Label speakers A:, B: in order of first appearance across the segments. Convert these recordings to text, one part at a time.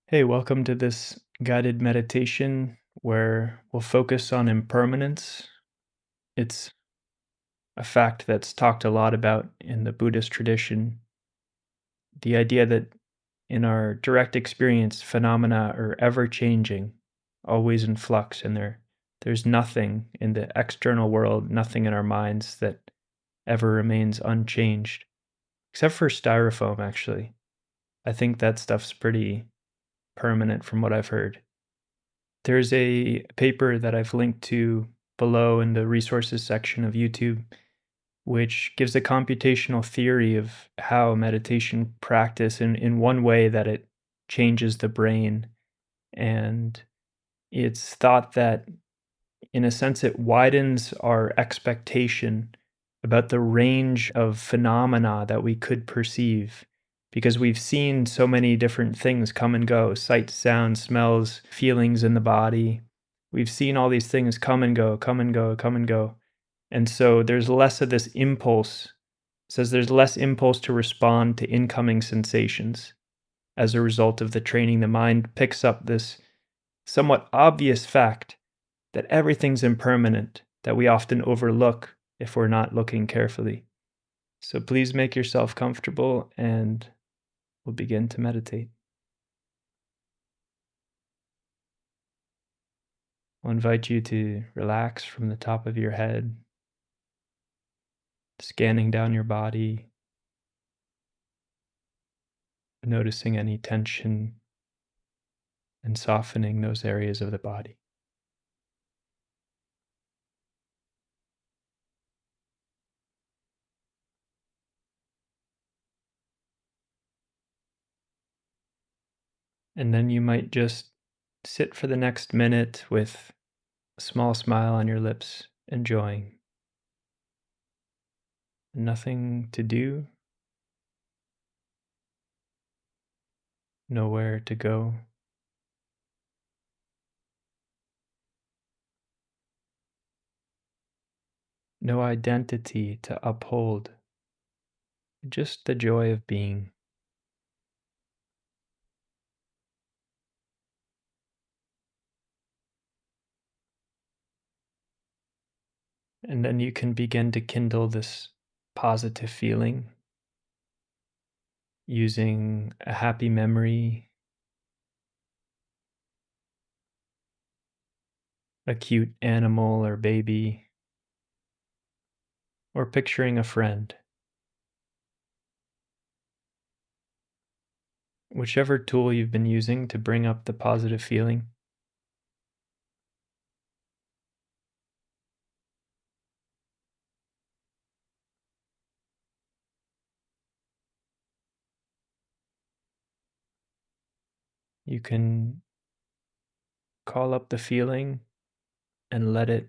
A: Hey, welcome to this guided meditation where we'll focus on impermanence. It's a fact that's talked a lot about in the Buddhist tradition. The idea that in our direct experience, phenomena are ever changing, always in flux, and there's nothing in the external world, nothing in our minds that ever remains unchanged, except for styrofoam, actually. I think that stuff's pretty permanent from what I've heard. There's a paper that I've linked to below in the resources section of YouTube, which gives a computational theory of how meditation practice in one way that it changes the brain. And it's thought that, in a sense, it widens our expectation about the range of phenomena that we could perceive because we've seen so many different things come and go: sight, sound, smells, feelings in the body. We've seen all these things come and go, come and go, come and go. And so there's less of this impulse. It says there's less impulse to respond to incoming sensations as a result of the training. The mind picks up this somewhat obvious fact that everything's impermanent, that we often overlook if we're not looking carefully. So please make yourself comfortable and we'll begin to meditate. I'll invite you to relax from the top of your head, scanning down your body, noticing any tension and softening those areas of the body. And then you might just sit for the next minute with a small smile on your lips, enjoying. Nothing to do, nowhere to go. No identity to uphold, just the joy of being. And then you can begin to kindle this positive feeling using a happy memory, a cute animal or baby, or picturing a friend. Whichever tool you've been using to bring up the positive feeling, you can call up the feeling and let it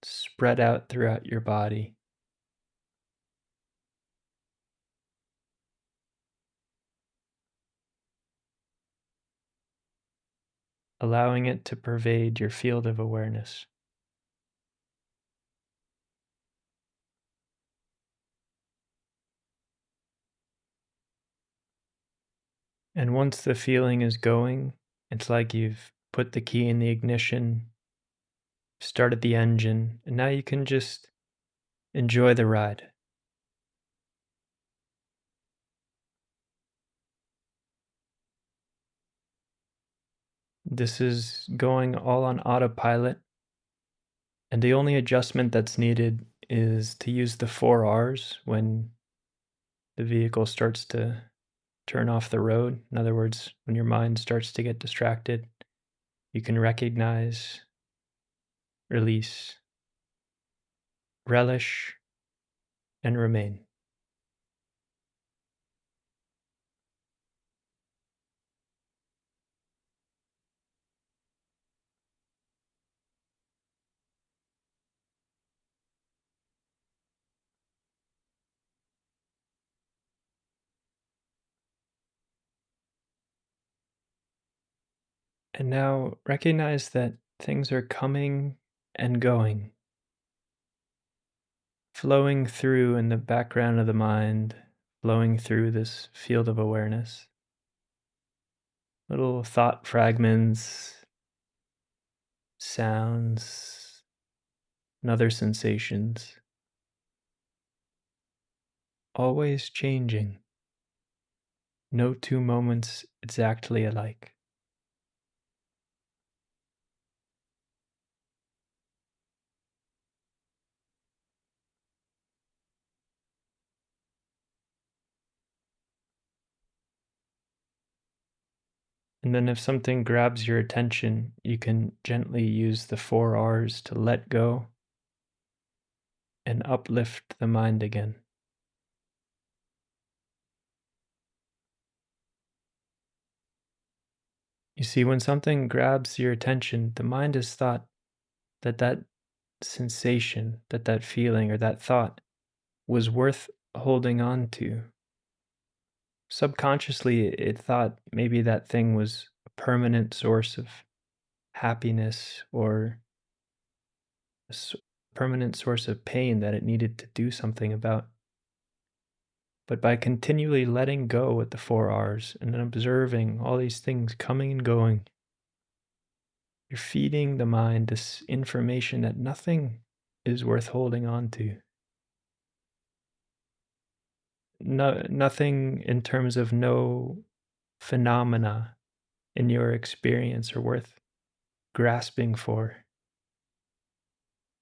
A: spread out throughout your body, allowing it to pervade your field of awareness. And once the feeling is going, it's like you've put the key in the ignition, started the engine, and now you can just enjoy the ride. This is going all on autopilot, and the only adjustment that's needed is to use the 4 R's when the vehicle starts to turn off the road. In other words, when your mind starts to get distracted, you can recognize, release, relish, and remain. And now recognize that things are coming and going, flowing through in the background of the mind, flowing through this field of awareness. little thought fragments, sounds, and other sensations, always changing, no two moments exactly alike. And then if something grabs your attention, you can gently use the 4 R's to let go and uplift the mind again. You see, when something grabs your attention, the mind has thought that that sensation, that feeling, or that thought was worth holding on to. Subconsciously, it thought maybe that thing was a permanent source of happiness or permanent source of pain that it needed to do something about. But by continually letting go at the 4 R's and then observing all these things coming and going, you're feeding the mind this information that nothing is worth holding on to. No, nothing in terms of no phenomena in your experience are worth grasping for.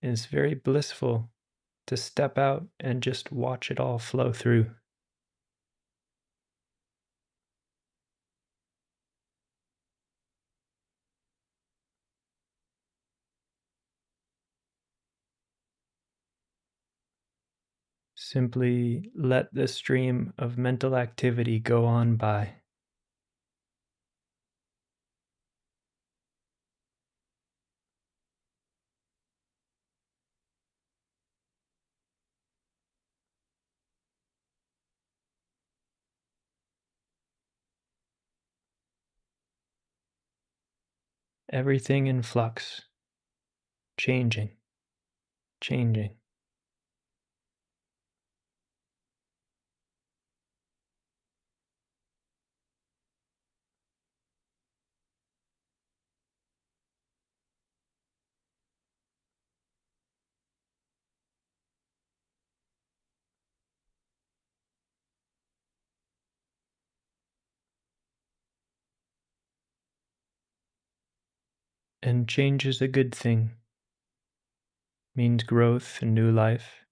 A: And it's very blissful to step out and just watch it all flow through. Simply let the stream of mental activity go on by. Everything in flux, changing, changing. And change is a good thing, means growth and new life.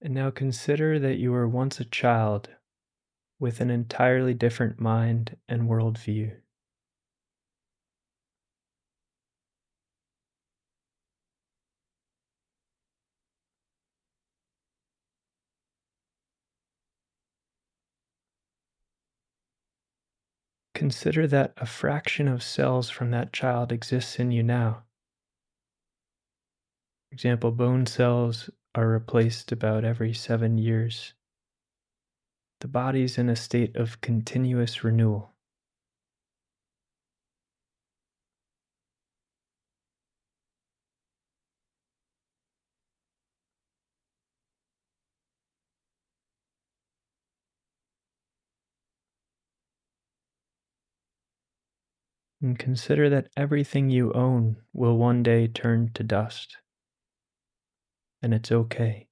A: And now consider that you were once a child with an entirely different mind and worldview. Consider that a fraction of cells from that child exists in you now. For example, bone cells are replaced about every 7 years. The body's in a state of continuous renewal. And consider that everything you own will one day turn to dust, and it's okay.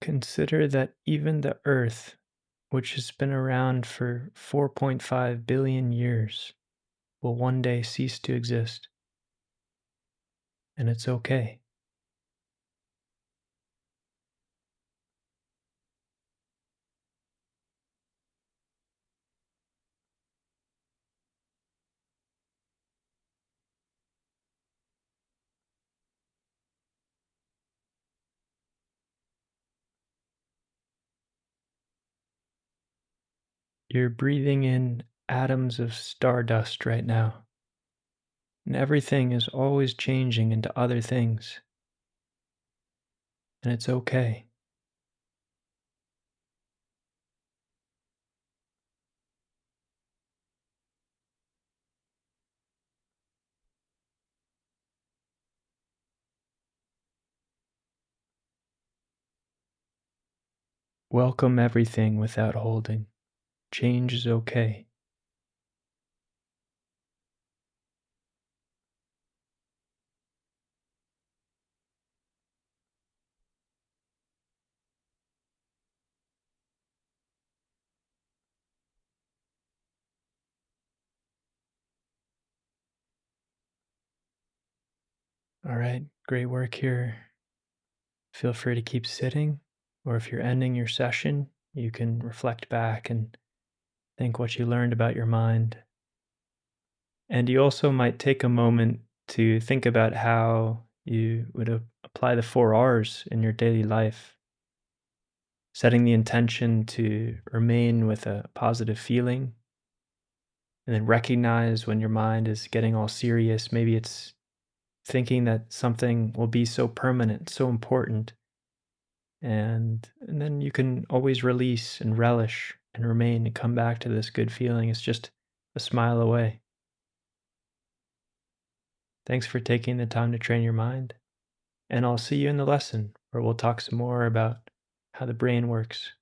A: Consider that even the Earth, which has been around for 4.5 billion years, will one day cease to exist, and it's okay. You're breathing in atoms of stardust right now, and everything is always changing into other things, and it's okay. Welcome everything without holding. Change is okay. All right, great work here. Feel free to keep sitting, or if you're ending your session, you can reflect back and think what you learned about your mind. And you also might take a moment to think about how you would apply the 4 R's in your daily life, setting the intention to remain with a positive feeling, and then recognize when your mind is getting all serious. Maybe it's thinking that something will be so permanent, so important, and then you can always release and relish and remain and come back to this good feeling. It's just a smile away. Thanks for taking the time to train your mind, and I'll see you in the lesson where we'll talk some more about how the brain works.